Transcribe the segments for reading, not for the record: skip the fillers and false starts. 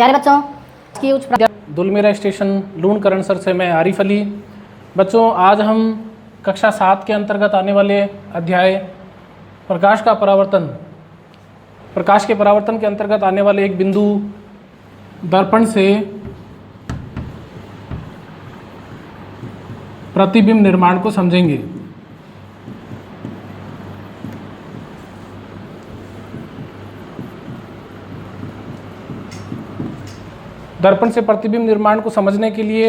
प्यारे बच्चों की उच्च दुलमेरा स्टेशन लूणकरणसर से मैं आरिफ अली। बच्चों, आज हम कक्षा 7 के अंतर्गत आने वाले अध्याय प्रकाश के परावर्तन के अंतर्गत आने वाले एक बिंदु दर्पण से प्रतिबिंब निर्माण को समझेंगे। दर्पण से प्रतिबिंब निर्माण को समझने के लिए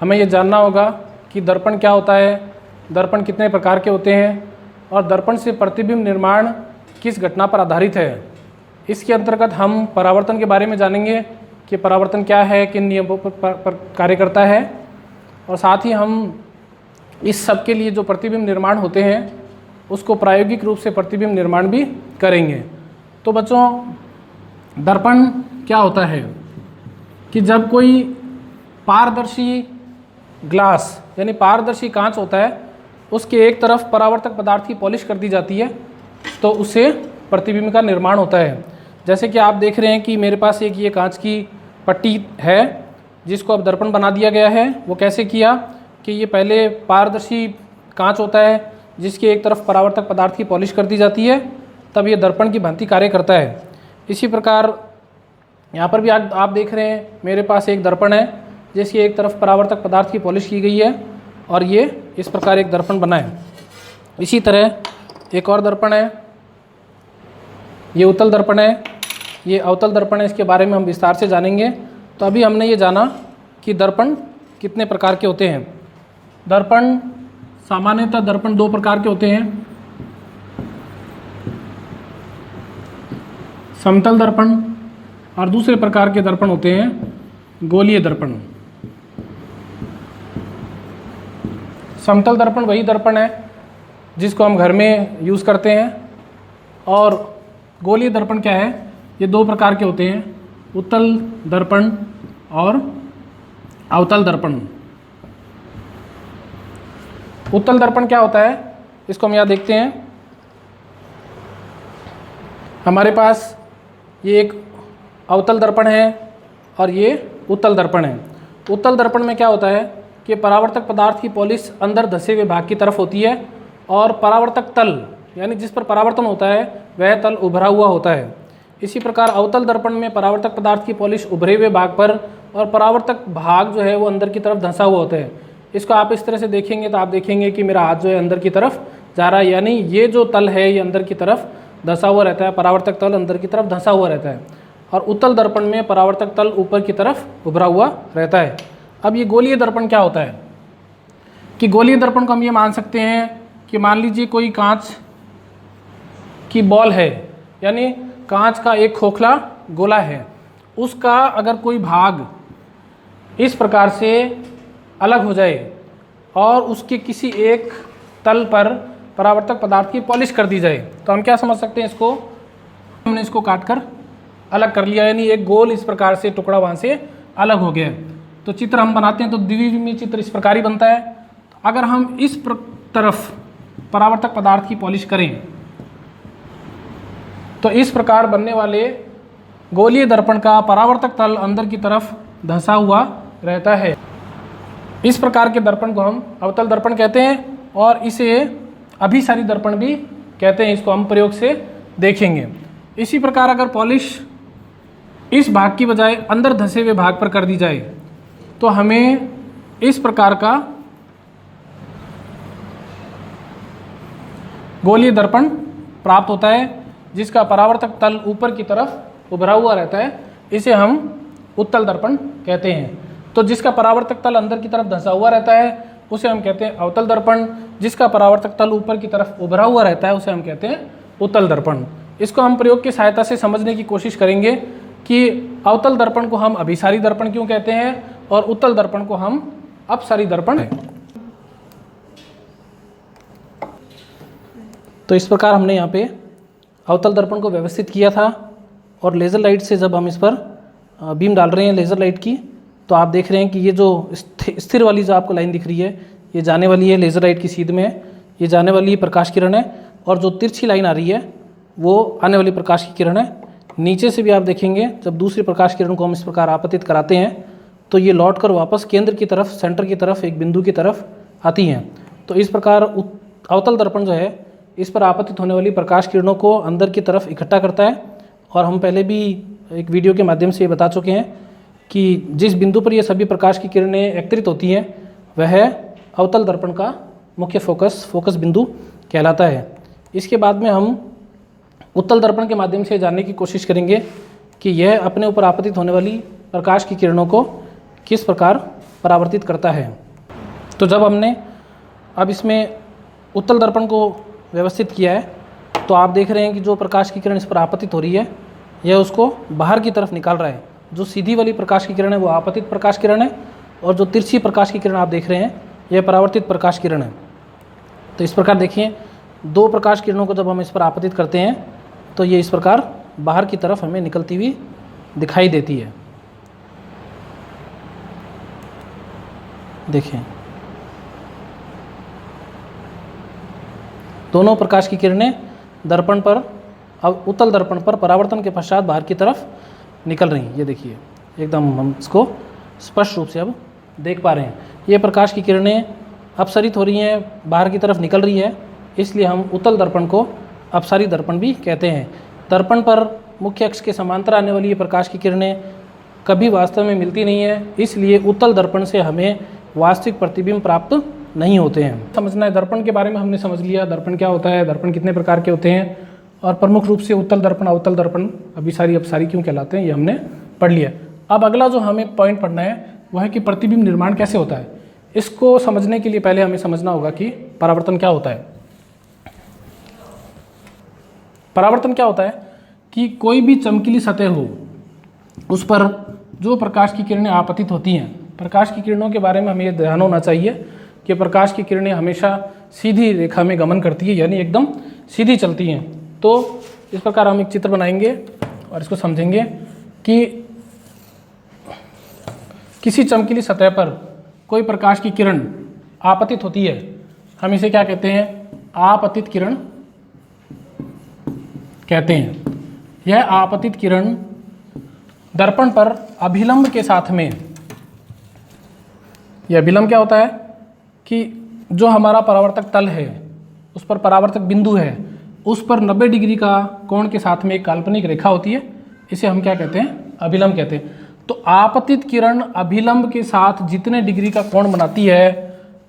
हमें यह जानना होगा कि दर्पण क्या होता है, दर्पण कितने प्रकार के होते हैं और दर्पण से प्रतिबिंब निर्माण किस घटना पर आधारित है। इसके अंतर्गत हम परावर्तन के बारे में जानेंगे कि परावर्तन क्या है, किन नियमों पर कार्य करता है, और साथ ही हम इस सब के लिए जो प्रतिबिंब निर्माण होते हैं उसको प्रायोगिक रूप से प्रतिबिंब निर्माण भी करेंगे। तो बच्चों, दर्पण क्या होता है कि जब कोई पारदर्शी ग्लास यानी पारदर्शी कांच होता है, उसके एक तरफ परावर्तक पदार्थ की पॉलिश कर दी जाती है तो उससे प्रतिबिंब का निर्माण होता है। जैसे कि आप देख रहे हैं कि मेरे पास एक ये कांच की पट्टी है जिसको अब दर्पण बना दिया गया है। वो कैसे किया कि ये पहले पारदर्शी कांच होता है जिसके एक तरफ परावर्तक पदार्थ की पॉलिश कर दी जाती है, तब ये दर्पण की भांति कार्य करता है। इसी प्रकार यहाँ पर भी आप देख रहे हैं मेरे पास एक दर्पण है जिसकी एक तरफ परावर्तक पदार्थ की पॉलिश की गई है और ये इस प्रकार एक दर्पण बना है। इसी तरह एक और दर्पण है, ये उत्तल दर्पण है, ये अवतल दर्पण है। इसके बारे में हम विस्तार से जानेंगे। तो अभी हमने ये जाना कि दर्पण कितने प्रकार के होते हैं। दर्पण सामान्यतः दर्पण दो प्रकार के होते हैं, समतल दर्पण और दूसरे प्रकार के दर्पण होते हैं गोलीय दर्पण। समतल दर्पण वही दर्पण है जिसको हम घर में यूज़ करते हैं, और गोलीय दर्पण क्या है, ये दो प्रकार के होते हैं, उत्तल दर्पण और अवतल दर्पण। उत्तल दर्पण क्या होता है, इसको हम यहाँ देखते हैं। हमारे पास ये एक अवतल दर्पण है और ये उत्तल दर्पण है। उत्तल दर्पण में क्या होता है कि परावर्तक पदार्थ की पॉलिश अंदर धसे हुए भाग की तरफ होती है और परावर्तक तल यानी जिस पर परावर्तन होता है वह तल उभरा हुआ होता है। इसी प्रकार अवतल दर्पण में परावर्तक पदार्थ की पॉलिश उभरे हुए भाग पर और परावर्तक भाग जो है वो अंदर की तरफ धंसा हुआ होता है। इसको आप इस तरह से देखेंगे तो आप देखेंगे कि मेरा हाथ जो है अंदर की तरफ जा रहा है, यानी ये जो तल है ये अंदर की तरफ धंसा हुआ रहता है, परावर्तक तल अंदर की तरफ धंसा हुआ रहता है। और उत्तल दर्पण में परावर्तक तल ऊपर की तरफ उभरा हुआ रहता है। अब ये गोलीय दर्पण क्या होता है कि गोलीय दर्पण को हम ये मान सकते हैं कि मान लीजिए कोई कांच की बॉल है, यानी कांच का एक खोखला गोला है, उसका अगर कोई भाग इस प्रकार से अलग हो जाए और उसके किसी एक तल पर परावर्तक पदार्थ की पॉलिश कर दी जाए तो हम क्या समझ सकते हैं, इसको हमने इसको काट कर अलग कर लिया, यानी एक गोल इस प्रकार से टुकड़ा वहाँ से अलग हो गया। तो चित्र हम बनाते हैं तो द्विविमीय चित्र इस प्रकार ही बनता है। अगर हम इस तरफ परावर्तक पदार्थ की पॉलिश करें तो इस प्रकार बनने वाले गोलीय दर्पण का परावर्तक तल अंदर की तरफ धंसा हुआ रहता है। इस प्रकार के दर्पण को हम अवतल दर्पण कहते हैं और इसे अभिसारी दर्पण भी कहते हैं। इसको हम प्रयोग से देखेंगे। इसी प्रकार अगर पॉलिश इस भाग की बजाय अंदर धंसे हुए भाग पर कर दी जाए तो हमें इस प्रकार का गोलीय दर्पण प्राप्त होता है जिसका परावर्तक तल ऊपर की तरफ उभरा हुआ रहता है। इसे हम उत्तल दर्पण कहते हैं। तो जिसका परावर्तक तल अंदर की तरफ धंसा हुआ रहता है उसे हम कहते हैं अवतल दर्पण, जिसका परावर्तक तल ऊपर की तरफ उभरा हुआ रहता है उसे हम कहते हैं उत्तल दर्पण। इसको हम प्रयोग की सहायता से समझने की कोशिश करेंगे कि अवतल दर्पण को हम अभिसारी दर्पण क्यों कहते हैं और उत्तल दर्पण को हम अपसारी दर्पण है। तो इस प्रकार हमने यहाँ पे अवतल दर्पण को व्यवस्थित किया था और लेज़र लाइट से जब हम इस पर बीम डाल रहे हैं लेज़र लाइट की, तो आप देख रहे हैं कि ये जो स्थिर वाली जो आपको लाइन दिख रही है ये जाने वाली है लेज़र लाइट की सीध में, ये जाने वाली प्रकाश किरण है, और जो तिरछी लाइन आ रही है वो आने वाली प्रकाश की किरण है। नीचे से भी आप देखेंगे जब दूसरी प्रकाश किरण को हम इस प्रकार आपतित कराते हैं तो ये लौटकर वापस केंद्र की तरफ, सेंटर की तरफ, एक बिंदु की तरफ आती हैं। तो इस प्रकार अवतल दर्पण जो है इस पर आपतित होने वाली प्रकाश किरणों को अंदर की तरफ इकट्ठा करता है। और हम पहले भी एक वीडियो के माध्यम से ये बता चुके हैं कि जिस बिंदु पर ये सभी प्रकाश की किरणें एकत्रित होती हैं वह अवतल दर्पण का मुख्य फोकस बिंदु कहलाता है। इसके बाद में हम उत्तल दर्पण के माध्यम से जानने की कोशिश करेंगे कि यह अपने ऊपर आपतित होने वाली प्रकाश की किरणों को किस प्रकार परावर्तित करता है। तो जब हमने अब इसमें उत्तल दर्पण को व्यवस्थित किया है तो आप देख रहे हैं कि जो प्रकाश की किरण इस पर आपतित हो रही है यह उसको बाहर की तरफ निकाल रहा है। जो सीधी वाली प्रकाश की किरण है वो आपतित प्रकाश किरण है और जो तिरछी प्रकाश की किरण आप देख रहे हैं यह परावर्तित प्रकाश किरण है। तो इस प्रकार देखिए, दो प्रकाश किरणों को जब हम इस पर आपतित करते हैं तो ये इस प्रकार बाहर की तरफ हमें निकलती हुई दिखाई देती है। देखिए, दोनों प्रकाश की किरणें दर्पण पर, अब उत्तल दर्पण पर परावर्तन के पश्चात बाहर की तरफ निकल रही हैं। ये देखिए, एकदम हम इसको स्पष्ट रूप से अब देख पा रहे हैं। ये प्रकाश की किरणें अपसरित हो रही हैं, बाहर की तरफ निकल रही है, इसलिए हम उत्तल दर्पण को अपसारी दर्पण भी कहते हैं। दर्पण पर मुख्य अक्ष के समांतर आने वाली ये प्रकाश की किरणें कभी वास्तव में मिलती नहीं है, इसलिए उत्तल दर्पण से हमें वास्तविक प्रतिबिंब प्राप्त नहीं होते हैं। समझना है, दर्पण के बारे में हमने समझ लिया, दर्पण क्या होता है, दर्पण कितने प्रकार के होते हैं और प्रमुख रूप से उत्तल दर्पण, अवतल दर्पण, अभिसारी अपसारी क्यों कहलाते हैं, ये हमने पढ़ लिया। अब अगला जो हमें पॉइंट पढ़ना है वह है कि प्रतिबिंब निर्माण कैसे होता है। इसको समझने के लिए पहले हमें समझना होगा कि परावर्तन क्या होता है। परावर्तन क्या होता है कि कोई भी चमकीली सतह हो उस पर जो प्रकाश की किरणें आपतित होती हैं, प्रकाश की किरणों के बारे में हमें ये ध्यान होना चाहिए कि प्रकाश की किरणें हमेशा सीधी रेखा में गमन करती है, यानी एकदम सीधी चलती हैं। तो इस प्रकार हम एक चित्र बनाएंगे और इसको समझेंगे कि किसी चमकीली सतह पर कोई प्रकाश की किरण आपतित होती है, हम इसे क्या कहते हैं, आपतित किरण कहते हैं। यह आपतित किरण दर्पण पर अभिलंब के साथ में, यह अभिलंब क्या होता है कि जो हमारा परावर्तक तल है उस पर परावर्तक बिंदु है, उस पर 90 डिग्री का कोण के साथ में एक काल्पनिक रेखा होती है, इसे हम क्या कहते हैं, अभिलंब कहते हैं। तो आपतित किरण अभिलंब के साथ जितने डिग्री का कोण बनाती है,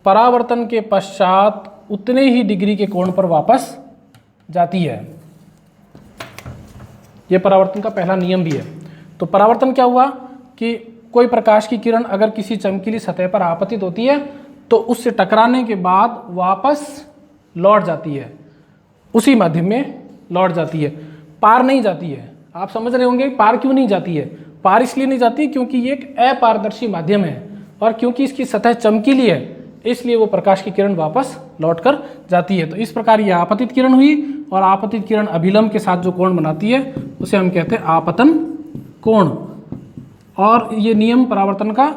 परावर्तन के पश्चात उतने ही डिग्री के कोण पर वापस जाती है। यह परावर्तन का पहला नियम भी है। तो परावर्तन क्या हुआ कि कोई प्रकाश की किरण अगर किसी चमकीली सतह पर आपतित होती है तो उससे टकराने के बाद वापस लौट जाती है, उसी माध्यम में लौट जाती है, पार नहीं जाती है। आप समझ रहे होंगे पार क्यों नहीं जाती है। पार इसलिए नहीं जाती क्योंकि ये एक अपारदर्शी माध्यम है और क्योंकि इसकी सतह चमकीली है इसलिए वो प्रकाश की किरण वापस लौटकर जाती है। तो इस प्रकार ये आपतित किरण हुई और आपतित किरण अभिलंब के साथ जो कोण बनाती है उसे हम कहते हैं आपतन कोण। और ये नियम परावर्तन का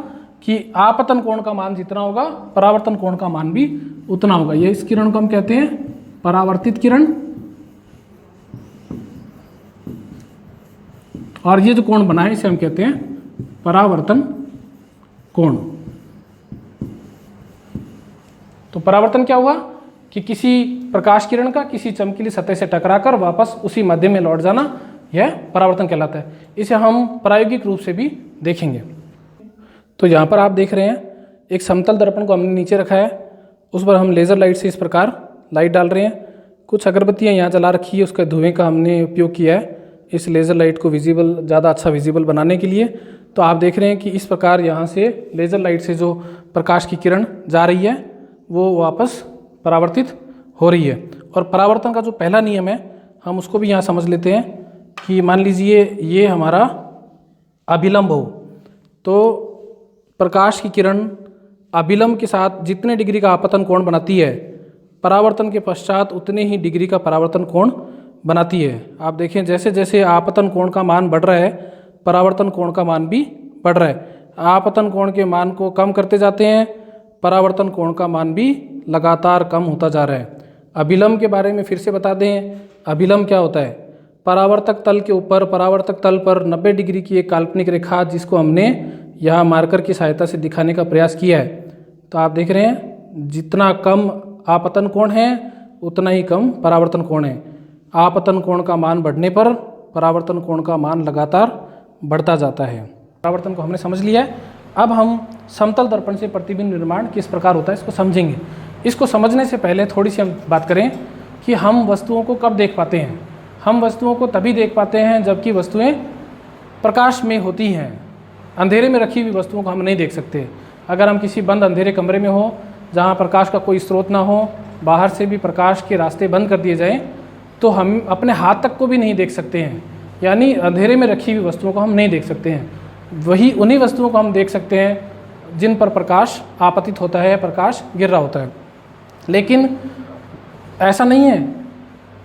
कि आपतन कोण का मान जितना होगा परावर्तन कोण का मान भी उतना होगा। ये इस किरण को हम कहते हैं परावर्तित किरण और ये जो कोण बना है इसे हम कहते हैं परावर्तन कोण। तो परावर्तन क्या हुआ कि किसी प्रकाश किरण का किसी चमकीली सतह से टकराकर वापस उसी माध्यम में लौट जाना, यह परावर्तन कहलाता है। इसे हम प्रायोगिक रूप से भी देखेंगे। तो यहाँ पर आप देख रहे हैं एक समतल दर्पण को हमने नीचे रखा है, उस पर हम लेज़र लाइट से इस प्रकार लाइट डाल रहे हैं। कुछ अगरबत्तियाँ यहाँ जला रखी है, उसके धुएं का हमने उपयोग किया है इस लेज़र लाइट को विजिबल, ज़्यादा अच्छा विजिबल बनाने के लिए। तो आप देख रहे हैं कि इस प्रकार यहाँ से लेज़र लाइट से जो प्रकाश की किरण जा रही है वो वापस परावर्तित हो रही है। और परावर्तन का जो पहला नियम है हम उसको भी यहाँ समझ लेते हैं कि मान लीजिए ये हमारा अभिलंब हो, तो प्रकाश की किरण अभिलंब के साथ जितने डिग्री का आपतन कोण बनाती है, परावर्तन के पश्चात उतने ही डिग्री का परावर्तन कोण बनाती है। आप देखें जैसे जैसे आपतन कोण का मान बढ़ रहा है परावर्तन कोण का मान भी बढ़ रहा है। आपतन कोण के मान को कम करते जाते हैं, परावर्तन कोण का मान भी लगातार कम होता जा रहा है। अभिलंब के बारे में फिर से बता दें, अभिलंब क्या होता है, परावर्तक तल के ऊपर, परावर्तक तल पर 90 डिग्री की एक काल्पनिक रेखा जिसको हमने यहाँ मार्कर की सहायता से दिखाने का प्रयास किया है। तो आप देख रहे हैं जितना कम आपतन कोण है उतना ही कम परावर्तन कोण है। आपतन कोण का मान बढ़ने पर परावर्तन कोण का मान लगातार बढ़ता जाता है। परावर्तन को हमने समझ लिया है। अब हम समतल दर्पण से प्रतिबिंब निर्माण किस प्रकार होता है इसको समझेंगे। इसको समझने से पहले थोड़ी सी हम बात करें कि हम वस्तुओं को कब देख पाते हैं। हम वस्तुओं को तभी देख पाते हैं जबकि वस्तुएं प्रकाश में होती हैं। अंधेरे में रखी हुई वस्तुओं को हम नहीं देख सकते। अगर हम किसी बंद अंधेरे कमरे में हो जहाँ प्रकाश का कोई स्रोत ना हो, बाहर से भी प्रकाश के रास्ते बंद कर दिए जाएं, तो हम अपने हाथ तक को भी नहीं देख सकते हैं। यानी अंधेरे में रखी हुई वस्तुओं को हम नहीं देख सकते हैं। वही उन्हीं वस्तुओं को हम देख सकते हैं जिन पर प्रकाश आपतित होता है, प्रकाश गिर रहा होता है। लेकिन ऐसा नहीं है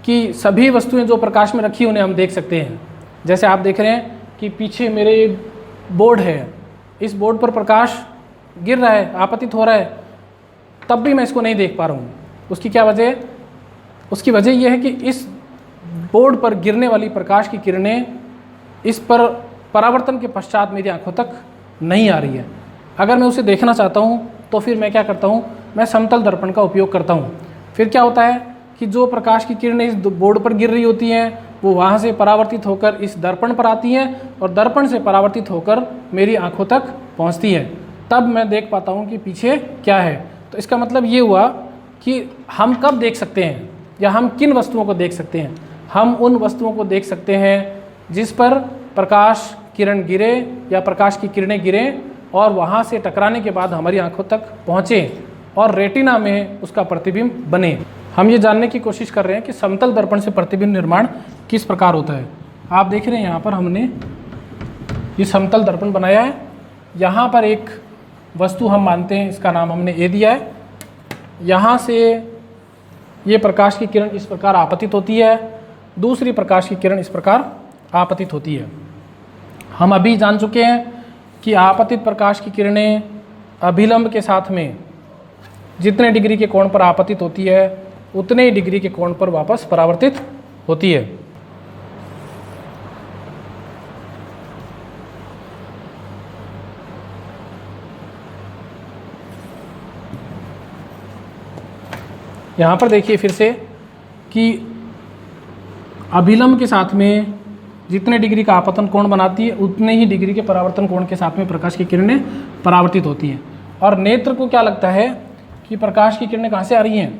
कि सभी वस्तुएं जो प्रकाश में रखी उन्हें हम देख सकते हैं। जैसे आप देख रहे हैं कि पीछे मेरे बोर्ड है, इस बोर्ड पर प्रकाश गिर रहा है, आपतित हो रहा है, तब भी मैं इसको नहीं देख पा रहा हूँ। उसकी क्या वजह है? उसकी वजह यह है कि इस बोर्ड पर गिरने वाली प्रकाश की किरणें इस पर परावर्तन के पश्चात मेरी आंखों तक नहीं आ रही है। अगर मैं उसे देखना चाहता हूँ तो फिर मैं क्या करता हूँ, मैं समतल दर्पण का उपयोग करता हूँ। फिर क्या होता है कि जो प्रकाश की किरणें इस बोर्ड पर गिर रही होती हैं वो वहाँ से परावर्तित होकर इस दर्पण पर आती हैं और दर्पण से परावर्तित होकर मेरी आंखों तक पहुँचती है। तब मैं देख पाता हूँ कि पीछे क्या है। तो इसका मतलब ये हुआ कि हम कब देख सकते हैं या हम किन वस्तुओं को देख सकते हैं। हम उन वस्तुओं को देख सकते हैं जिस पर प्रकाश किरण गिरे या प्रकाश की किरणें गिरें और वहाँ से टकराने के बाद हमारी आंखों तक पहुँचे और रेटिना में उसका प्रतिबिंब बने। हम ये जानने की कोशिश कर रहे हैं कि समतल दर्पण से प्रतिबिंब निर्माण किस प्रकार होता है। आप देख रहे हैं यहाँ पर हमने ये समतल दर्पण बनाया है। यहाँ पर एक वस्तु हम मानते हैं, इसका नाम हमने ए दिया है। यहाँ से ये प्रकाश की किरण इस प्रकार आपतित होती है, दूसरी प्रकाश की किरण इस प्रकार आपतित होती है। हम अभी जान चुके हैं कि आपतित प्रकाश की किरणें अभिलंब के साथ में जितने डिग्री के कोण पर आपतित होती है उतने ही डिग्री के कोण पर वापस परावर्तित होती है। यहाँ पर देखिए फिर से कि अभिलंब के साथ में जितने डिग्री का आपतन कोण बनाती है उतने ही डिग्री के परावर्तन कोण के साथ में प्रकाश की किरणें परावर्तित होती हैं। और नेत्र को क्या लगता है कि प्रकाश की किरणें कहाँ से आ रही हैं?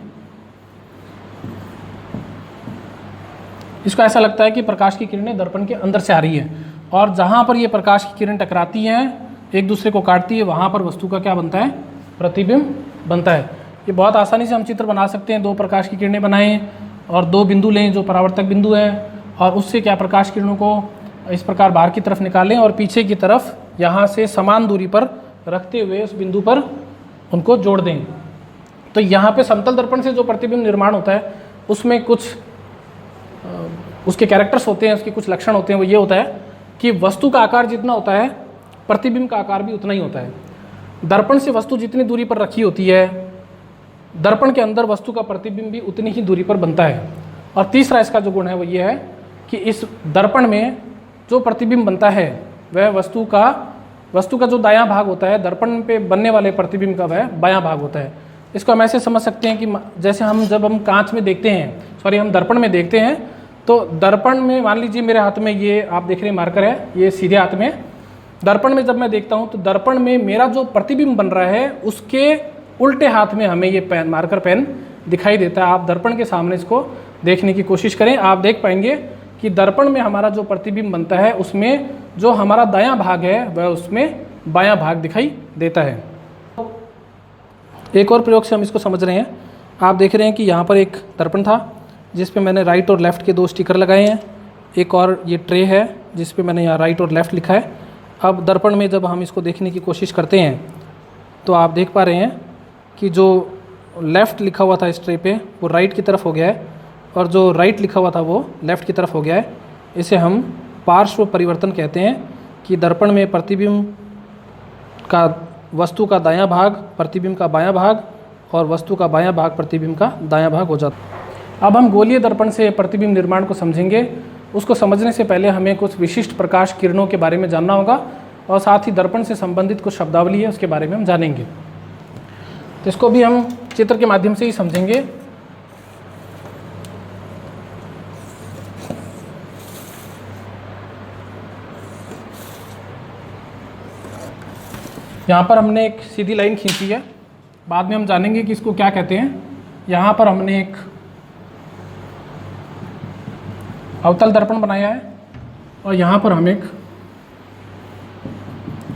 इसको ऐसा लगता है कि प्रकाश की किरणें दर्पण के अंदर से आ रही हैं और जहाँ पर ये प्रकाश की किरण टकराती हैं, एक दूसरे को काटती है, वहाँ पर वस्तु का क्या बनता है? प्रतिबिंब बनता है। ये बहुत आसानी से हम चित्र बना सकते हैं। दो प्रकाश की किरणें बनाएं और दो बिंदु लें जो परावर्तक बिंदु है और उससे क्या प्रकाश किरणों को इस प्रकार बाहर की तरफ निकालें और पीछे की तरफ यहाँ से समान दूरी पर रखते हुए उस बिंदु पर उनको जोड़ दें। तो यहाँ पे समतल दर्पण से जो प्रतिबिंब निर्माण होता है उसमें कुछ उसके कैरेक्टर्स होते हैं, उसके कुछ लक्षण होते हैं। वो ये होता है कि वस्तु का आकार जितना होता है प्रतिबिंब का आकार भी उतना ही होता है। दर्पण से वस्तु जितनी दूरी पर रखी होती है दर्पण के अंदर वस्तु का प्रतिबिंब भी उतनी ही दूरी पर बनता है। और तीसरा इसका जो गुण है वो ये है कि इस दर्पण में जो प्रतिबिंब बनता है वह वस्तु का जो दायां भाग होता है, दर्पण पे बनने वाले प्रतिबिंब का वह बायां भाग होता है। इसको हम ऐसे समझ सकते हैं कि जैसे जब हम कांच में देखते हैं, हम दर्पण में देखते हैं तो दर्पण में मान लीजिए मेरे हाथ में ये आप देख रहे हैं मार्कर है, ये सीधे हाथ में। दर्पण में जब मैं देखता हूँ तो दर्पण में मेरा जो प्रतिबिंब बन रहा है उसके उल्टे हाथ में हमें ये मार्कर पेन दिखाई देता है। आप दर्पण के सामने इसको देखने की कोशिश करें, आप देख पाएंगे कि दर्पण में हमारा जो प्रतिबिंब बनता है उसमें जो हमारा दायां भाग है वह उसमें बायां भाग दिखाई देता है। एक और प्रयोग से हम इसको समझ रहे हैं। आप देख रहे हैं कि यहाँ पर एक दर्पण था जिस पे मैंने राइट और लेफ़्ट के दो स्टिकर लगाए हैं। एक और ये ट्रे है जिस पे मैंने यहाँ राइट और लेफ़्ट लिखा है। अब दर्पण में जब हम इसको देखने की कोशिश करते हैं तो आप देख पा रहे हैं कि जो लेफ़्ट लिखा हुआ था इस ट्रे पे वो राइट की तरफ हो गया है और जो राइट लिखा हुआ था वो लेफ़्ट की तरफ हो गया है। इसे हम पार्श्व परिवर्तन कहते हैं कि दर्पण में प्रतिबिंब का वस्तु का दायां भाग प्रतिबिंब का बायां भाग और वस्तु का बायां भाग प्रतिबिंब का दायां भाग हो जाता है। अब हम गोलीय दर्पण से प्रतिबिंब निर्माण को समझेंगे। उसको समझने से पहले हमें कुछ विशिष्ट प्रकाश किरणों के बारे में जानना होगा और साथ ही दर्पण से संबंधित कुछ शब्दावली है उसके बारे में हम जानेंगे। तो इसको भी हम चित्र के माध्यम से ही समझेंगे। यहाँ पर हमने एक सीधी लाइन खींची है, बाद में हम जानेंगे कि इसको क्या कहते हैं। यहाँ पर हमने एक अवतल दर्पण बनाया है और यहाँ पर हम एक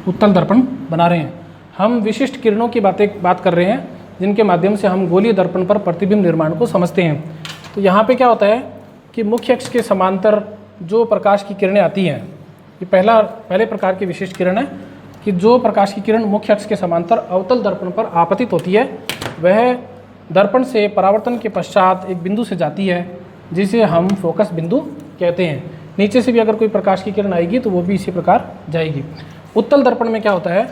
उत्तल दर्पण बना रहे हैं। हम विशिष्ट किरणों की बात कर रहे हैं जिनके माध्यम से हम गोलीय दर्पण पर प्रतिबिंब निर्माण को समझते हैं। तो यहाँ पे क्या होता है कि मुख्य अक्ष के समांतर जो प्रकाश की किरणें आती हैं, ये पहले प्रकार की विशिष्ट किरण है कि जो प्रकाश की किरण मुख्य अक्ष के समांतर अवतल दर्पण पर आपतित होती है वह दर्पण से परावर्तन के पश्चात एक बिंदु से जाती है जिसे हम फोकस बिंदु कहते हैं। नीचे से भी अगर कोई प्रकाश की किरण आएगी तो वो भी इसी प्रकार जाएगी। उत्तल दर्पण में क्या होता है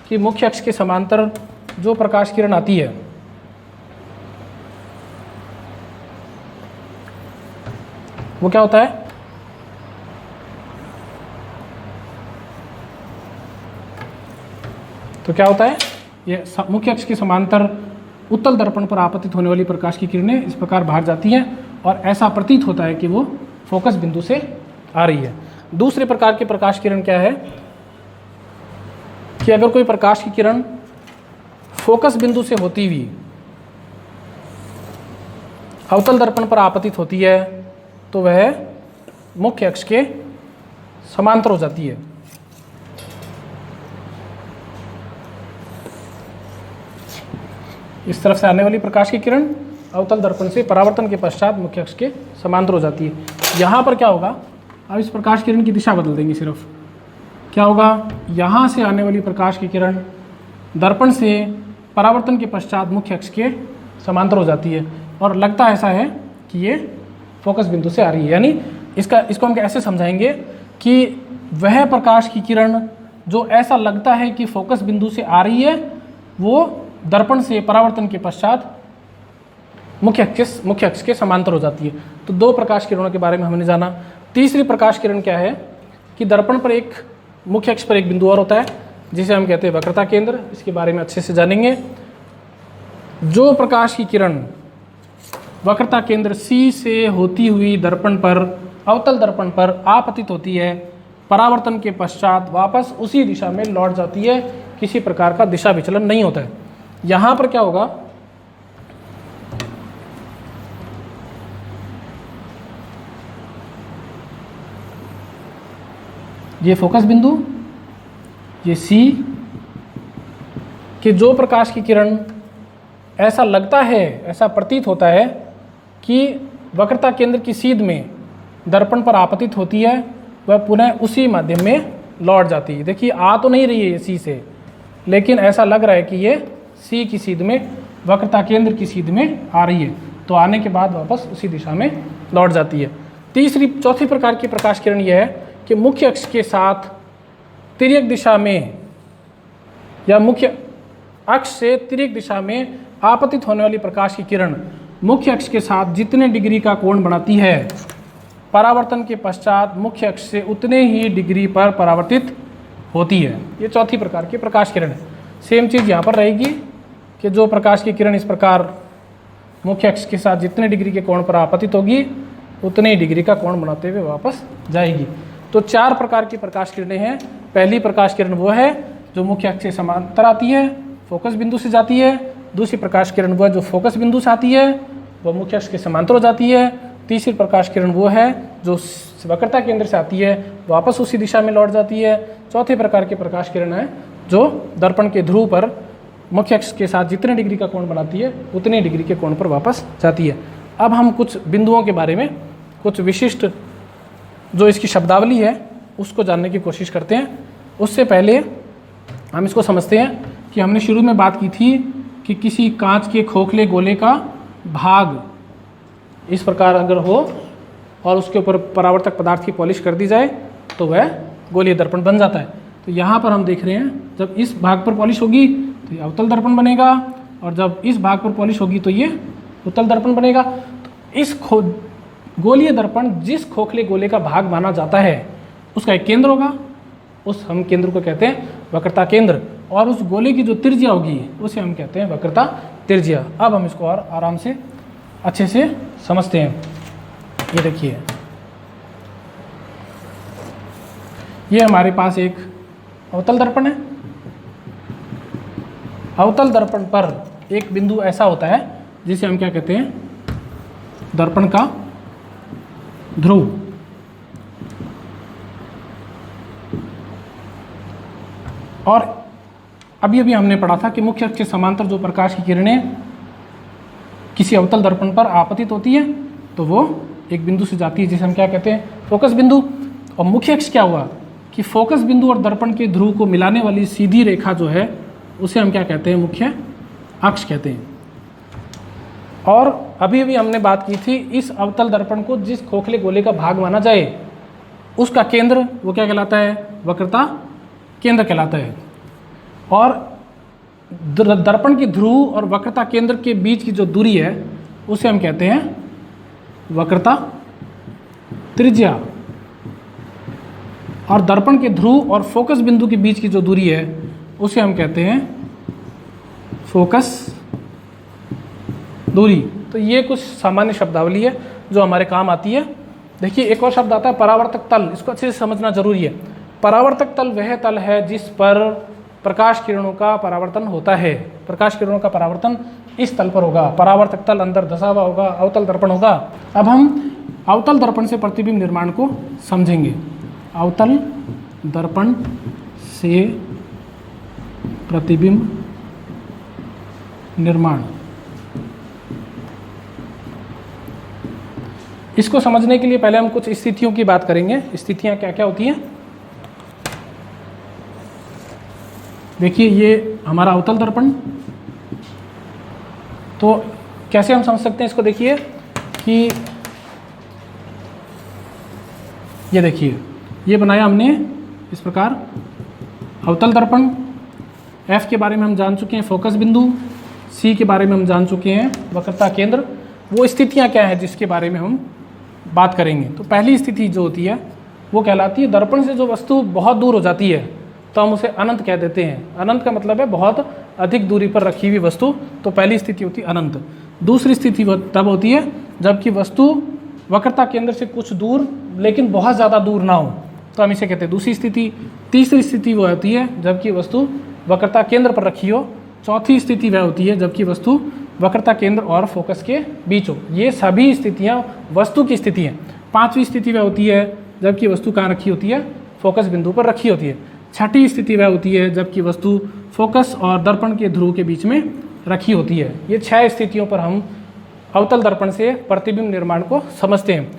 कि मुख्य अक्ष के समांतर जो प्रकाश किरण आती है वो क्या होता है, तो क्या होता है, ये मुख्य अक्ष के समांतर उत्तल दर्पण पर आपतित होने वाली प्रकाश की किरणें इस प्रकार बाहर जाती हैं और ऐसा प्रतीत होता है कि वो फोकस बिंदु से आ रही है। दूसरे प्रकार की प्रकाश किरण क्या है कि अगर कोई प्रकाश की किरण फोकस बिंदु से होती हुई अवतल दर्पण पर आपतित होती है तो वह मुख्य अक्ष के समांतर हो जाती है। इस तरफ से आने वाली प्रकाश की किरण अवतल दर्पण से परावर्तन के पश्चात मुख्य अक्ष के समांतर हो जाती है। यहाँ पर क्या होगा, अब इस प्रकाश किरण की दिशा बदल देंगे। सिर्फ क्या होगा, यहाँ से आने वाली प्रकाश की किरण दर्पण से परावर्तन के पश्चात मुख्य अक्ष के समांतर हो जाती है और लगता ऐसा है कि ये फोकस बिंदु से आ रही है। यानी इसको हम ऐसे समझाएंगे कि वह प्रकाश की किरण जो ऐसा लगता है कि फोकस बिंदु से आ रही है वो दर्पण से परावर्तन के पश्चात मुख्य अक्ष के समांतर हो जाती है। तो दो प्रकाश किरणों के बारे में हमने जाना। तीसरी प्रकाश किरण क्या है कि दर्पण पर एक मुख्य अक्ष पर एक बिंदु और होता है जिसे हम कहते हैं वक्रता केंद्र। इसके बारे में अच्छे से जानेंगे। जो प्रकाश की किरण वक्रता केंद्र C से होती हुई दर्पण पर अवतल दर्पण पर आपतित होती है, परावर्तन के पश्चात वापस उसी दिशा में लौट जाती है, किसी प्रकार का दिशा विचलन नहीं होता है। यहाँ पर क्या होगा, ये फोकस बिंदु, ये C कि जो प्रकाश की किरण ऐसा लगता है, ऐसा प्रतीत होता है कि वक्रता केंद्र की सीध में दर्पण पर आपतित होती है, वह पुनः उसी माध्यम में लौट जाती है। देखिए आ तो नहीं रही है ये C से, लेकिन ऐसा लग रहा है कि ये C की सीध में वक्रता केंद्र की सीध में आ रही है, तो आने के बाद वापस उसी दिशा में लौट जाती है। चौथी प्रकार की प्रकाश किरण यह है कि मुख्य अक्ष के साथ तिर्यक दिशा में या मुख्य अक्ष से तिर्यक दिशा में आपतित होने वाली प्रकाश की किरण मुख्य अक्ष के साथ जितने डिग्री का कोण बनाती है, परावर्तन के पश्चात मुख्य अक्ष से उतने ही डिग्री पर परावर्तित होती है। ये चौथी प्रकार की प्रकाश किरण है। सेम चीज़ यहाँ पर रहेगी कि जो प्रकाश की किरण इस प्रकार मुख्य अक्ष के साथ जितने डिग्री के कोण पर आपतित होगी उतने ही डिग्री का कोण बनाते हुए वापस जाएगी। तो चार प्रकार की प्रकाश किरणें हैं। पहली प्रकाश किरण वो है जो मुख्य अक्ष से समांतर आती है, फोकस बिंदु से जाती है। दूसरी प्रकाश किरण वो है जो फोकस बिंदु से आती है, वह मुख्य अक्ष के समांतर हो जाती है। तीसरी प्रकाश किरण वो है जो वक्रता केंद्र से आती है, वापस उसी दिशा में लौट जाती है। चौथे प्रकार की प्रकाश किरण है जो दर्पण के ध्रुव पर मुख्य अक्ष के साथ जितने डिग्री का कोण बनाती है उतने डिग्री के कोण पर वापस जाती है। अब हम कुछ बिंदुओं के बारे में, कुछ विशिष्ट जो इसकी शब्दावली है उसको जानने की कोशिश करते हैं। उससे पहले हम इसको समझते हैं कि हमने शुरू में बात की थी कि किसी कांच के खोखले गोले का भाग इस प्रकार अगर हो और उसके ऊपर परावर्तक पदार्थ की पॉलिश कर दी जाए तो वह गोलीय दर्पण बन जाता है। तो यहाँ पर हम देख रहे हैं जब इस भाग पर पॉलिश होगी तो ये अवतल दर्पण बनेगा और जब इस भाग पर पॉलिश होगी तो ये उत्तल दर्पण बनेगा। तो इस गोलीय दर्पण जिस खोखले गोले का भाग माना जाता है उसका एक केंद्र होगा, उस हम केंद्र को कहते हैं वक्रता केंद्र, और उस गोले की जो त्रिज्या होगी उसे हम कहते हैं वक्रता त्रिज्या। अब हम इसको और आराम से अच्छे से समझते हैं। ये देखिए, ये हमारे पास एक अवतल दर्पण है। अवतल दर्पण पर एक बिंदु ऐसा होता है जिसे हम क्या कहते हैं, दर्पण का ध्रुव। और अभी अभी हमने पढ़ा था कि मुख्य अक्ष के समांतर जो प्रकाश की किरणें किसी अवतल दर्पण पर आपतित होती है तो वो एक बिंदु से जाती है जिसे हम क्या कहते हैं, फोकस बिंदु। और मुख्य अक्ष क्या हुआ कि फोकस बिंदु और दर्पण के ध्रुव को मिलाने वाली सीधी रेखा जो है उसे हम क्या कहते हैं, मुख्य अक्ष कहते हैं। और अभी अभी हमने बात की थी, इस अवतल दर्पण को जिस खोखले गोले का भाग माना जाए उसका केंद्र वो क्या कहलाता है, वक्रता केंद्र कहलाता है। और दर्पण की ध्रुव और वक्रता केंद्र के बीच की जो दूरी है उसे हम कहते हैं वक्रता त्रिज्या। और दर्पण के ध्रुव और फोकस बिंदु के बीच की जो दूरी है उसे हम कहते हैं फोकस दूरी। तो ये कुछ सामान्य शब्दावली है जो हमारे काम आती है। देखिए, एक और शब्द आता है परावर्तक तल, इसको अच्छे से समझना जरूरी है। परावर्तक तल वह तल है जिस पर प्रकाश किरणों का परावर्तन होता है। प्रकाश किरणों का परावर्तन इस तल पर होगा। परावर्तक तल अंदर धसा हुआ होगा, अवतल दर्पण होगा। अब हम अवतल दर्पण से प्रतिबिंब निर्माण को समझेंगे। अवतल दर्पण से प्रतिबिंब निर्माण, इसको समझने के लिए पहले हम कुछ स्थितियों की बात करेंगे। स्थितियां क्या क्या होती हैं। देखिए, ये हमारा अवतल दर्पण, तो कैसे हम समझ सकते हैं इसको। देखिए कि ये देखिए, ये बनाया हमने इस प्रकार अवतल दर्पण। F के बारे में हम जान चुके हैं, फोकस बिंदु। C के बारे में हम जान चुके हैं, वक्रता केंद्र। वो स्थितियां क्या है जिसके बारे में हम बात करेंगे। तो पहली स्थिति जो होती है वो कहलाती है दर्पण से जो वस्तु बहुत दूर हो जाती है तो हम उसे अनंत कह देते हैं। अनंत का मतलब है बहुत अधिक दूरी पर रखी हुई वस्तु। तो पहली स्थिति होती है अनंत। दूसरी स्थिति तब होती है जबकि वस्तु वक्रता केंद्र से कुछ दूर लेकिन बहुत ज़्यादा दूर ना हो, तो हम इसे कहते हैं दूसरी स्थिति। तीसरी स्थिति वह होती है जबकि वस्तु वक्रता केंद्र पर रखी हो। चौथी स्थिति वह होती है जबकि वस्तु वक्रता केंद्र और फोकस के बीच हो। ये सभी स्थितियाँ वस्तु की स्थिति हैं। पांचवी स्थिति वह होती है जबकि वस्तु कहाँ रखी होती है, फोकस बिंदु पर रखी होती है। छठी स्थिति वह होती है जबकि वस्तु फोकस और दर्पण के ध्रुव के बीच में रखी होती है। ये 6 स्थितियों पर हम अवतल दर्पण से प्रतिबिंब निर्माण को समझते हैं।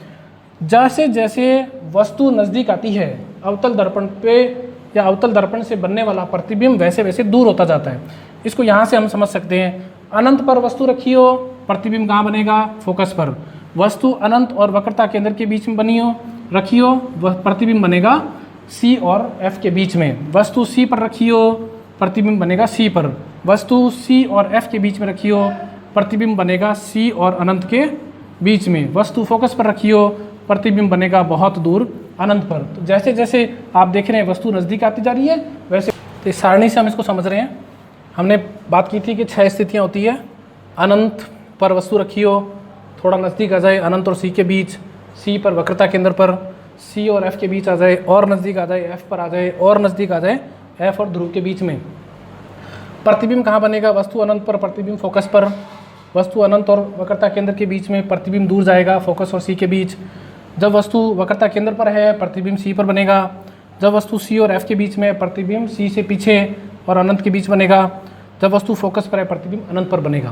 जैसे जैसे वस्तु नज़दीक आती है अवतल दर्पण पे या अवतल दर्पण से बनने वाला प्रतिबिंब वैसे वैसे दूर होता जाता है। इसको यहाँ से हम समझ सकते हैं। अनंत पर वस्तु रखी हो, प्रतिबिंब कहाँ बनेगा, फोकस पर। वस्तु अनंत और वक्रता केंद्र के बीच में बनी हो, रखी हो, वह प्रतिबिंब बनेगा C और F के बीच में। वस्तु C पर रखी हो, प्रतिबिंब बनेगा C पर। वस्तु C और F के बीच में रखी हो, प्रतिबिंब बनेगा C और अनंत के बीच में। वस्तु फोकस पर रखी हो, प्रतिबिंब बनेगा बहुत दूर अनंत पर। तो जैसे जैसे आप देख रहे हैं वस्तु नज़दीक आती जा रही है वैसे तो इस सारणी से हम इसको समझ रहे हैं। हमने बात की थी कि 6 स्थितियाँ होती है। अनंत पर वस्तु रखी हो, थोड़ा नज़दीक आ जाए अनंत और C के बीच, C पर वक्रता केंद्र पर, C और F के बीच आ जाए और नज़दीक आ जाए, F पर आ जाए और नज़दीक आ जाए, F और ध्रुव के बीच में। प्रतिबिंब कहाँ बनेगा, वस्तु अनंत पर, प्रतिबिंब फोकस पर। वस्तु अनंत और वक्रता केंद्र के बीच में, प्रतिबिंब दूर जाएगा फोकस और C के बीच। जब वस्तु वक्रता केंद्र पर है प्रतिबिंब C पर बनेगा। जब वस्तु C और F के बीच में, प्रतिबिंब C से पीछे और अनंत के बीच बनेगा। जब वस्तु फोकस पर है प्रतिबिंब अनंत पर बनेगा।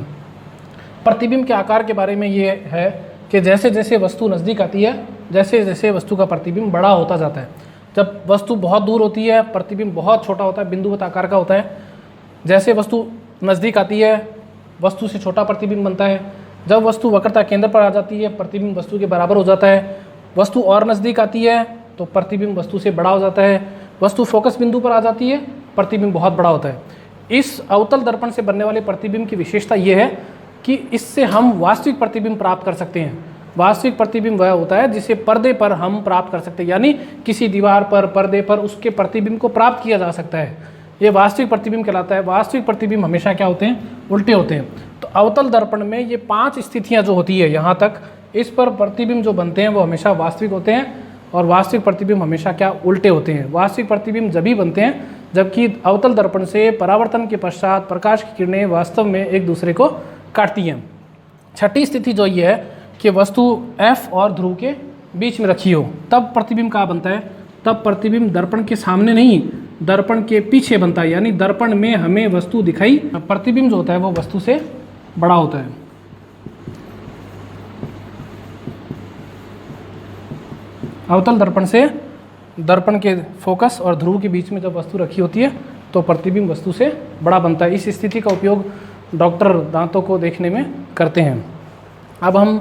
प्रतिबिंब के आकार के बारे में ये है कि जैसे जैसे वस्तु नज़दीक आती है जैसे जैसे वस्तु का प्रतिबिंब बड़ा होता जाता है। जब वस्तु बहुत दूर होती है प्रतिबिंब बहुत छोटा होता है, बिंदुवत आकार का होता है। जैसे वस्तु नज़दीक आती है वस्तु से छोटा प्रतिबिंब बनता है। जब वस्तु वक्रता केंद्र पर आ जाती है प्रतिबिंब वस्तु के बराबर हो जाता है। वस्तु और नज़दीक आती है तो प्रतिबिंब वस्तु से बड़ा हो जाता है। वस्तु फोकस बिंदु पर आ जाती है प्रतिबिंब बहुत बड़ा होता है। इस अवतल दर्पण से बनने वाले प्रतिबिंब की विशेषता ये है कि इससे हम वास्तविक प्रतिबिंब प्राप्त कर सकते हैं। वास्तविक प्रतिबिंब वह होता है जिसे पर्दे पर हम प्राप्त कर सकते हैं, यानी किसी दीवार पर, पर्दे पर उसके प्रतिबिंब को प्राप्त किया जा सकता है, ये वास्तविक प्रतिबिंब कहलाता है। वास्तविक प्रतिबिंब हमेशा क्या होते हैं? उल्टे होते हैं। तो अवतल दर्पण में ये 5 स्थितियां जो होती है यहाँ तक, इस पर प्रतिबिंब जो बनते हैं वो हमेशा वास्तविक होते हैं, और वास्तविक प्रतिबिंब हमेशा क्या? उल्टे होते हैं। वास्तविक प्रतिबिंब जब भी बनते हैं जबकि अवतल दर्पण से परावर्तन के पश्चात प्रकाश की किरणें वास्तव में एक दूसरे को काटती हैं। छठी स्थिति जो ये है कि वस्तु F और ध्रुव के बीच में रखी हो, तब प्रतिबिंब कहाँ बनता है? तब प्रतिबिंब दर्पण के सामने नहीं, दर्पण के पीछे बनता है, यानी दर्पण में हमें वस्तु दिखाई, प्रतिबिंब जो होता है वो वस्तु से बड़ा होता है। अवतल दर्पण से दर्पण के फोकस और ध्रुव के बीच में जब वस्तु रखी होती है तो प्रतिबिंब वस्तु से बड़ा बनता है। इस स्थिति का उपयोग डॉक्टर दांतों को देखने में करते हैं। अब हम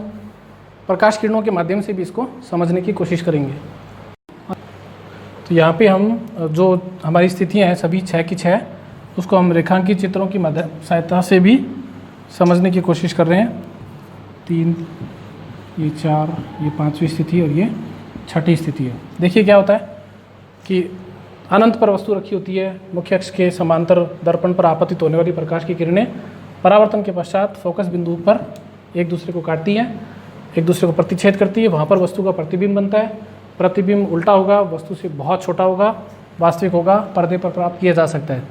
प्रकाश किरणों के माध्यम से भी इसको समझने की कोशिश करेंगे। तो यहाँ पे हम जो हमारी स्थितियाँ हैं सभी 6 की 6, उसको हम रेखांकित चित्रों की सहायता से भी समझने की कोशिश कर रहे हैं। 3, ये 4, ये 5वीं स्थिति और ये 6ठी स्थिति है। देखिए क्या होता है कि अनंत पर वस्तु रखी होती है, मुख्य अक्ष के समांतर दर्पण पर आपतित होने वाली प्रकाश की किरणें परावर्तन के पश्चात फोकस बिंदु पर एक दूसरे को काटती हैं, एक दूसरे को प्रतिच्छेद करती है, वहाँ पर वस्तु का प्रतिबिंब बनता है। प्रतिबिंब उल्टा होगा, वस्तु से बहुत छोटा होगा, वास्तविक होगा, पर्दे पर प्राप्त किया जा सकता है।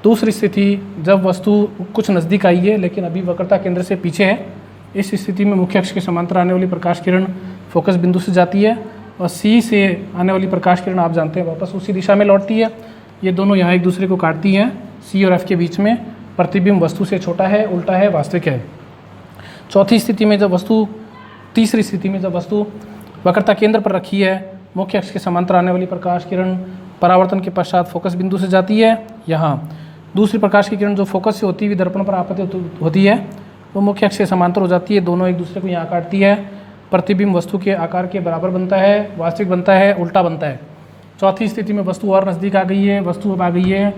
दूसरी स्थिति, जब वस्तु कुछ नज़दीक आई है लेकिन अभी वक्रता केंद्र से पीछे है, इस स्थिति में मुख्य अक्ष के समांतर आने वाली प्रकाश किरण फोकस बिंदु से जाती है और सी से आने वाली प्रकाश किरण आप जानते हैं वापस उसी दिशा में लौटती है। ये दोनों यहाँ एक दूसरे को काटती हैं, सी और एफ के बीच में। प्रतिबिंब वस्तु से छोटा है, उल्टा है, वास्तविक है। चौथी स्थिति में जब वस्तु, तीसरी स्थिति में जब वस्तु वक्रता केंद्र पर रखी है, मुख्य अक्ष के समांतर आने वाली प्रकाश किरण परावर्तन के पश्चात फोकस बिंदु से जाती है यहाँ। दूसरी प्रकाश की किरण जो फोकस से होती हुई दर्पण पर आपतित होती है वो मुख्य अक्ष से समांतर हो जाती है, दोनों एक दूसरे को यहाँ काटती है। प्रतिबिंब वस्तु के आकार के बराबर बनता है, वास्तविक बनता है, उल्टा बनता है। चौथी स्थिति में वस्तु और नज़दीक आ गई है, वस्तु अब आ गई है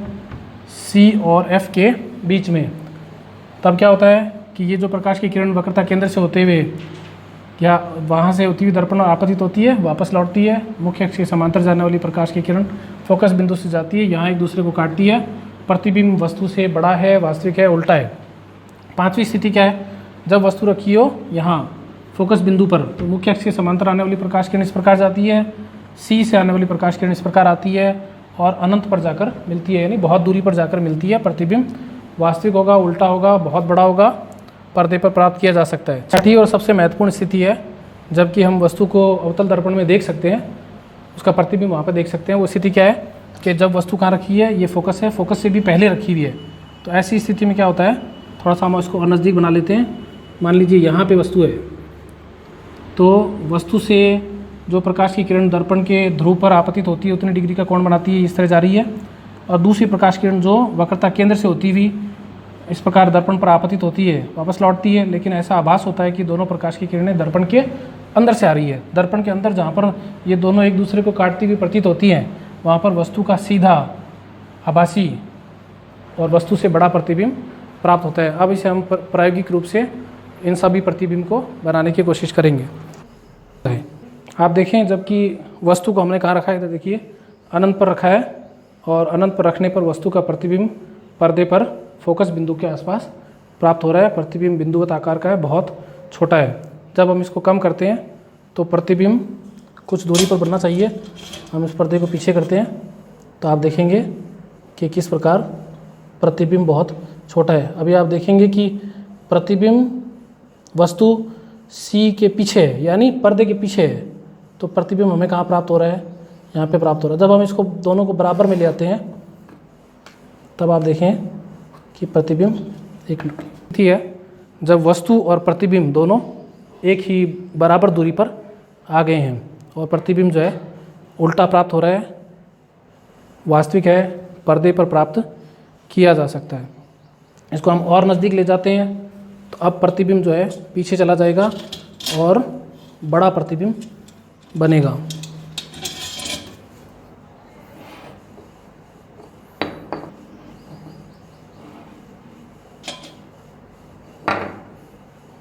सी और एफ के बीच में। तब क्या होता है कि ये जो प्रकाश की किरण वक्रता केंद्र से होते हुए या वहाँ से होती हुई दर्पण आपतित होती है, वापस लौटती है, मुख्य अक्ष के समांतर जाने वाली प्रकाश की किरण फोकस बिंदु से जाती है, यहाँ एक दूसरे को काटती है। प्रतिबिंब वस्तु से बड़ा है, वास्तविक है, उल्टा है। पांचवी स्थिति क्या है? जब वस्तु रखी हो यहाँ फोकस बिंदु पर, तो मुख्य अक्ष के समांतर आने वाली प्रकाश किरण इस प्रकार जाती है, सी से आने वाली प्रकाश किरण इस प्रकार आती है और अनंत पर जाकर मिलती है, यानी बहुत दूरी पर जाकर मिलती है। प्रतिबिंब वास्तविक होगा, उल्टा होगा, बहुत बड़ा होगा, पर्दे पर प्राप्त किया जा सकता है। छठी और सबसे महत्वपूर्ण स्थिति है जबकि हम वस्तु को अवतल दर्पण में देख सकते हैं, उसका प्रतिबिंब वहाँ पर देख सकते हैं। वो स्थिति क्या है कि जब वस्तु कहाँ रखी है, ये फोकस है, फोकस से भी पहले रखी हुई है। तो ऐसी स्थिति में क्या होता है, थोड़ा सा हम इसको और नज़दीक बना लेते हैं। मान लीजिए यहाँ पे वस्तु है, तो वस्तु से जो प्रकाश की किरण दर्पण के ध्रुव पर आपतित होती है उतनी डिग्री का कोण बनाती है, इस तरह जा रही है। और दूसरी प्रकाश किरण जो वक्रता केंद्र से होती हुई इस प्रकार दर्पण पर आपतित होती है, वापस लौटती है, लेकिन ऐसा आभास होता है कि दोनों प्रकाश की किरणें दर्पण के अंदर से आ रही है। दर्पण के अंदर जहाँ पर ये दोनों एक दूसरे को काटती हुई प्रतीत होती हैं, वहाँ पर वस्तु का सीधा आभासी और वस्तु से बड़ा प्रतिबिंब प्राप्त होता है। अब इसे हम प्रायोगिक रूप से इन सभी प्रतिबिंब को बनाने की कोशिश करेंगे। आप देखें, जबकि वस्तु को हमने कहाँ रखा है, तो देखिए अनंत पर रखा है और अनंत पर रखने पर वस्तु का प्रतिबिंब पर्दे पर फोकस बिंदु के आसपास प्राप्त हो रहा है। प्रतिबिंब बिंदुवत आकार का है, बहुत छोटा है। जब हम इसको कम करते हैं तो प्रतिबिंब कुछ दूरी पर बनना चाहिए। हम इस पर्दे को पीछे करते हैं तो आप देखेंगे कि किस प्रकार प्रतिबिंब बहुत छोटा है। अभी आप देखेंगे कि प्रतिबिंब वस्तु सी के पीछे है, यानी पर्दे के पीछे है, तो प्रतिबिंब हमें कहाँ प्राप्त हो रहा है, यहाँ पे प्राप्त हो रहा है। जब हम इसको दोनों को बराबर में ले आते हैं तब आप देखें कि प्रतिबिंब एक स्थिति है जब वस्तु और प्रतिबिंब दोनों एक ही बराबर दूरी पर आ गए हैं और प्रतिबिंब जो है उल्टा प्राप्त हो रहा है, वास्तविक है, पर्दे पर प्राप्त किया जा सकता है। इसको हम और नज़दीक ले जाते हैं तो अब प्रतिबिंब जो है पीछे चला जाएगा और बड़ा प्रतिबिंब बनेगा।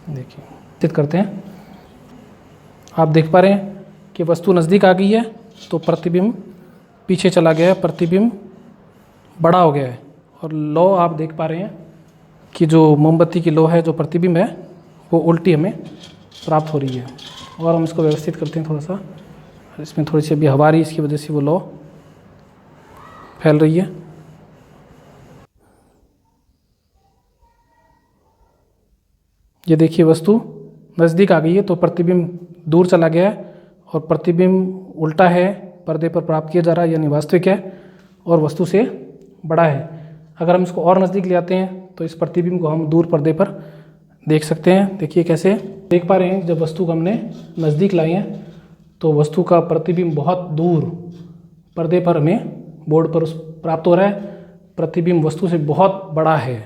देखिए, चित्र करते हैं। आप देख पा रहे हैं कि वस्तु नज़दीक आ गई है तो प्रतिबिंब पीछे चला गया है, प्रतिबिंब बड़ा हो गया है। और लौ आप देख पा रहे हैं कि जो मोमबत्ती की लौ है, जो प्रतिबिंब है, वो उल्टी हमें प्राप्त हो रही है। और हम इसको व्यवस्थित करते हैं थोड़ा सा, इसमें थोड़ी सी अभी हवा आ रही है, इसकी वजह से वो लौ फैल रही है। ये देखिए वस्तु नज़दीक आ गई है तो प्रतिबिंब दूर चला गया है और प्रतिबिंब उल्टा है, पर्दे पर प्राप्त किया जा रहा है, यानी वास्तविक है और वस्तु से बड़ा है। अगर हम इसको और नज़दीक ले आते हैं तो इस प्रतिबिंब को हम दूर पर्दे पर देख सकते हैं। देखिए कैसे देख पा रहे हैं, जब वस्तु को हमने नज़दीक लाई है तो वस्तु का प्रतिबिंब बहुत दूर पर्दे पर हमें बोर्ड पर प्राप्त हो रहा है। प्रतिबिंब वस्तु से बहुत बड़ा है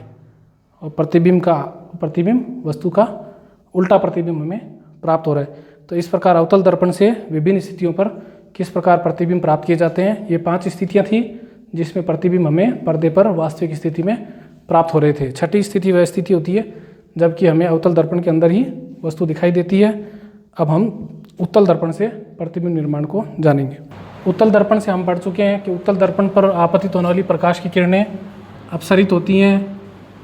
और प्रतिबिंब वस्तु का उल्टा प्रतिबिंब हमें प्राप्त हो रहा है। तो इस प्रकार अवतल दर्पण से विभिन्न स्थितियों पर किस प्रकार प्रतिबिंब प्राप्त किए जाते हैं, ये 5 स्थितियां थी जिसमें प्रतिबिंब हमें पर्दे पर वास्तविक स्थिति में प्राप्त हो रहे थे। छठी स्थिति वह स्थिति होती है जबकि हमें अवतल दर्पण के अंदर ही वस्तु दिखाई देती है। अब हम उत्तल दर्पण से प्रतिबिंब निर्माण को जानेंगे। उत्तल दर्पण से हम पढ़ चुके हैं कि उत्तल दर्पण पर आपतित होने वाली प्रकाश की किरणें अपसरित होती हैं,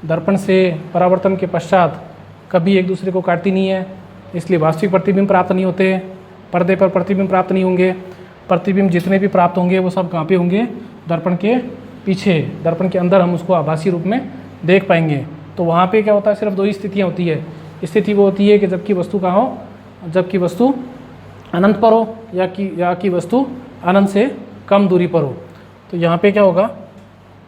दर्पण से परावर्तन के पश्चात कभी एक दूसरे को काटती नहीं है, इसलिए वास्तविक प्रतिबिंब प्राप्त नहीं होते, पर्दे पर प्रतिबिंब प्राप्त नहीं होंगे। प्रतिबिंब जितने भी प्राप्त होंगे वो सब कहाँ पे होंगे, दर्पण के पीछे, दर्पण के अंदर हम उसको आभासी रूप में देख पाएंगे। तो वहाँ पे क्या होता है, सिर्फ 2 ही स्थितियाँ होती है। स्थिति वो होती है कि जबकि वस्तु कहाँ हो, जबकि वस्तु अनंत पर हो या कि वस्तु अनंत से कम दूरी पर हो। तो यहाँ पे क्या होगा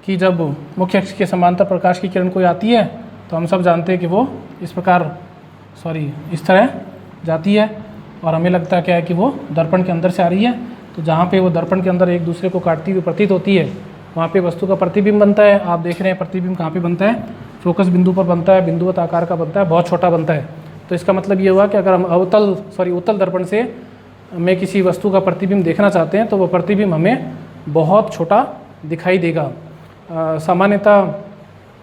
कि जब मुख्य अक्ष के समांतर प्रकाश की किरण कोई आती है तो हम सब जानते हैं कि वो इस तरह जाती है और हमें लगता है क्या है कि वो दर्पण के अंदर से आ रही है। तो जहाँ पे वो दर्पण के अंदर एक दूसरे को काटती हुई प्रतीत होती है वहाँ पे वस्तु का प्रतिबिंब बनता है। आप देख रहे हैं प्रतिबिंब कहाँ पे बनता है, फोकस बिंदु पर बनता है, बिंदुवत आकार का बनता है, बहुत छोटा बनता है। तो इसका मतलब ये हुआ कि अगर हम उत्तल दर्पण से में किसी वस्तु का प्रतिबिंब देखना चाहते हैं तो वो प्रतिबिंब हमें बहुत छोटा दिखाई देगा। सामान्यतः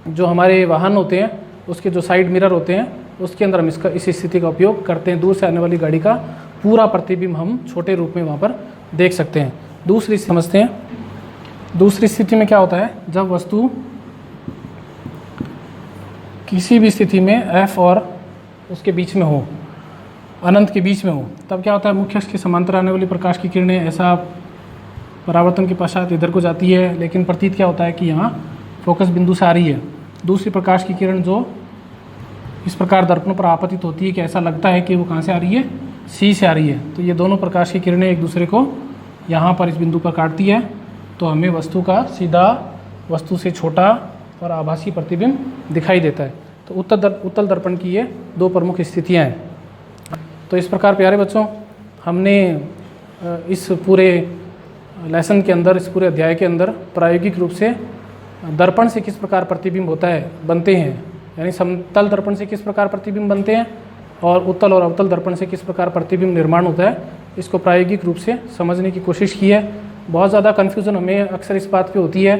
जो हमारे वाहन होते हैं उसके जो साइड मिरर होते हैं उसके अंदर हम इस स्थिति का उपयोग करते हैं। दूर से आने वाली गाड़ी का पूरा प्रतिबिंब हम छोटे रूप में वहाँ पर देख सकते हैं। दूसरी समझते हैं, दूसरी स्थिति में क्या होता है, जब वस्तु किसी भी स्थिति में F और उसके बीच में हो, अनंत के बीच में हो, तब क्या होता है, मुख्य अक्ष के समांतर आने वाली प्रकाश की किरणें ऐसा परावर्तन के पश्चात इधर को जाती है, लेकिन प्रतीत क्या होता है कि यहाँ फोकस बिंदु से आ रही है। दूसरी प्रकाश की किरण जो इस प्रकार दर्पण पर आपतित होती है कि ऐसा लगता है कि वो कहाँ से आ रही है, C से आ रही है। तो ये दोनों प्रकाश की किरणें एक दूसरे को यहाँ पर इस बिंदु पर काटती है तो हमें वस्तु का सीधा वस्तु से छोटा और आभासी प्रतिबिंब दिखाई देता है। तो उत्तल दर्पण की ये 2 प्रमुख स्थितियाँ हैं। तो इस प्रकार प्यारे बच्चों, हमने इस पूरे लेसन के अंदर, इस पूरे अध्याय के अंदर प्रायोगिक रूप से दर्पण से किस प्रकार प्रतिबिंब बनते हैं, यानी समतल दर्पण से किस प्रकार प्रतिबिंब बनते हैं और उत्तल और अवतल दर्पण से किस प्रकार प्रतिबिंब निर्माण होता है, इसको प्रायोगिक रूप से समझने की कोशिश की है। बहुत ज़्यादा कन्फ्यूज़न हमें अक्सर इस बात पे होती है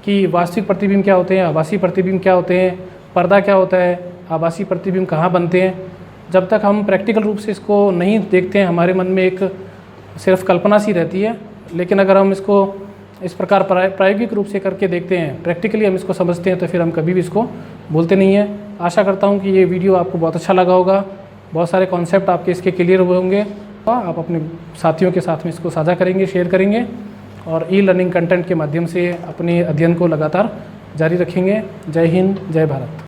कि वास्तविक प्रतिबिंब क्या होते हैं, आभासी प्रतिबिंब क्या होते हैं, पर्दा क्या होता है, आभासी प्रतिबिंब कहाँ बनते हैं। जब तक हम प्रैक्टिकल रूप से इसको नहीं देखते हैं हमारे मन में एक सिर्फ कल्पना सी रहती है, लेकिन अगर हम इसको इस प्रकार प्रायोगिक रूप से करके देखते हैं, प्रैक्टिकली हम इसको समझते हैं, तो फिर हम कभी भी इसको भूलते नहीं हैं। आशा करता हूँ कि ये वीडियो आपको बहुत अच्छा लगा होगा, बहुत सारे कॉन्सेप्ट आपके इसके क्लियर हुए होंगे। आप अपने साथियों के साथ में इसको साझा करेंगे, शेयर करेंगे और ई लर्निंग कंटेंट के माध्यम से अपने अध्ययन को लगातार जारी रखेंगे। जय हिंद, जय भारत।